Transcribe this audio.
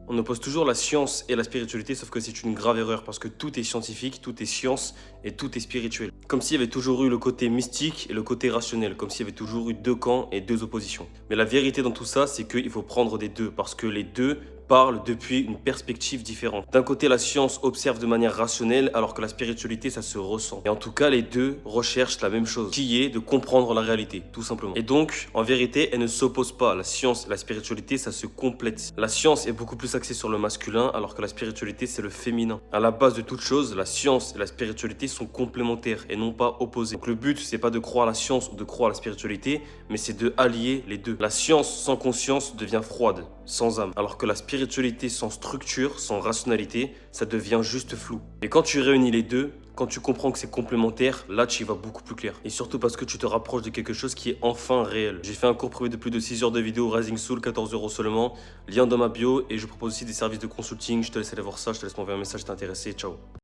On oppose toujours la science et la spiritualité, sauf que c'est une grave erreur parce que tout est scientifique, tout est science et tout est spirituel. Comme s'il y avait toujours eu le côté mystique et le côté rationnel, comme s'il y avait toujours eu deux camps et deux oppositions. Mais la vérité dans tout ça, c'est qu'il faut prendre des deux parce que les deux parlent depuis une perspective différente. D'un côté, la science observe de manière rationnelle, alors que la spiritualité, ça se ressent. Et en tout cas, les deux recherchent la même chose, qui est de comprendre la réalité, tout simplement. Et donc, en vérité, elles ne s'opposent pas. La science et la spiritualité, ça se complète. La science est beaucoup plus axée sur le masculin, alors que la spiritualité, c'est le féminin. À la base de toute chose, la science et la spiritualité sont complémentaires et non pas opposées. Donc le but, c'est pas de croire à la science ou de croire à la spiritualité, mais c'est de allier les deux. La science sans conscience devient froide, sans âme, alors que la spiritualité sans structure, sans rationalité, ça devient juste flou. Et quand tu réunis les deux, quand tu comprends que c'est complémentaire, là tu y vas beaucoup plus clair. Et surtout parce que tu te rapproches de quelque chose qui est enfin réel. J'ai fait un cours privé de plus de 6 heures de vidéo, Rising Soul, 14 € seulement. Lien dans ma bio et je propose aussi des services de consulting. Je te laisse aller voir ça, je te laisse m'envoyer un message si t'es intéressé. Ciao.